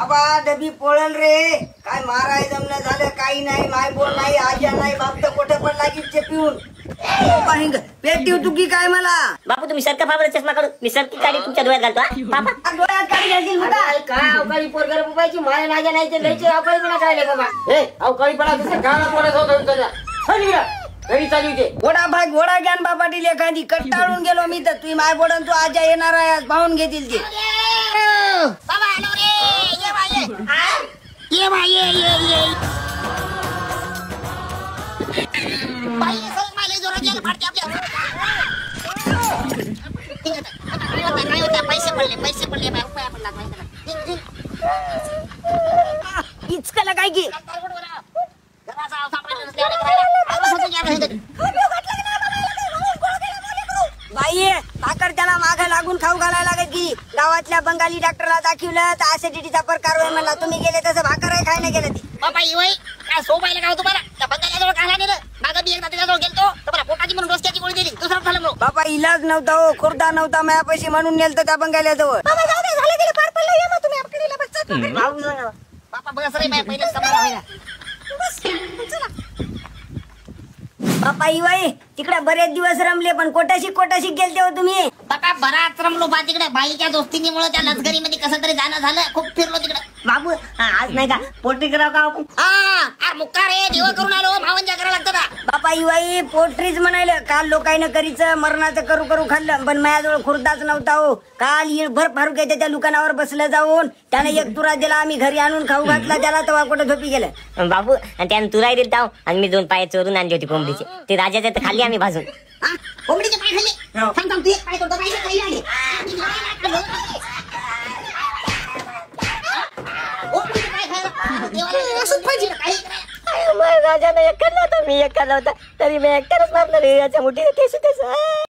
बाबा डबी पोळल रे, काय माराय जमणं झालं, काही नाही, माय बोल नाही, आज्या नाही, बाप तर कोठे पण लागीचे पिऊन पेट देऊ तू की काय मला. बापू तुम्ही सरका बाबा चष्मा काढून मी सरकी काढी तुमच्या डोळ्यात घालतो. बाबा डोळ्यात काढी घालशील मुदा काय अवकाळी पोरगर बुबायची माय नाज्या नाही ते लयचे अवकाळीपणा करायले का बा. अवकाळीपणा दुसरं गावात बोलायचं होतं तुझ्या घरी चालू होते. घोडा भाग घोडा ज्ञान बा पाटील एखादी कट्टाळून गेलो मी तर तुम्ही माय बोडन तू आज्या येणार आहे आज पाहून घेतील ते. बाबा आलो रे, ये बाई ये बाई ये बाई सर माले जोरात गेले फाटते आपल्या. काय होता पैसे पडले बाई उपाय पडला माहिती इचकला काय की बाई भाकर त्याला माग लागून खाऊ घालायला लागत की. गावातल्या बंगाली डॉक्टरला दाखवलं तर ऍसिडिटीचा प्रकार होय म्हणला. तुम्ही गेले तसं भाकर आहे खायला गेलं ती. बाबा येई काय सोबायला काय होतं बरं त्या बंगाल्याजवळ खायला गेलं. मागं मी एकदा त्याच्याजवळ गेलतो तर मला पोटाची म्हणून डोसक्याची गोळी दिली. दुसरा झालं म्हणून बाबा इलाज नव्हता हो, खुर्दा नव्हता मायापाशी म्हणून नेलतं त्या बंगाल्याजवळ. बाबा बघा सर पहिले समजा बापा इवाई तिकडे बरेच दिवस रमले पण कोटाशी गेलते हो तुम्ही. बाबा बराच रमलो बा तिकडे. बाईच्या दोस्तीमुळे त्या लष्करी मध्ये कसं तरी जाणं झालं. खूप फिरलो तिकडे. बाबू आज नाही का पोट्री करावं का आपण. हा मुक्का रे देव करून आलो भावंजा करायला लागतं. बापा इवाई पोट्रीच म्हणायला काल लोकांना करीचं मरणाचं करू खाल्लं पण माझ्याजवळ खुर्दाच नव्हता हो. काल भर फारुक आहे त्या दुकानावर बसलं जाऊन त्याने एक तुरा दिला. आम्ही घरी आणून खाऊ घातला त्याला तेव्हा कुठं झोपी गेलं. बाबू आणि त्याने तुराई दिली ताव आणि मी 2 पाय चोरून आणली होती कोंबडीची. ते राजाच्या तर खाली आम्ही भाजून. कोंबडीचे पाय खाल्ले. थांब तू एक पाय करतो राजाने एक खाल्ला होता मी एक खाल्ला होता तरी मी एकट्याच मारणार याच्या मुठीने केस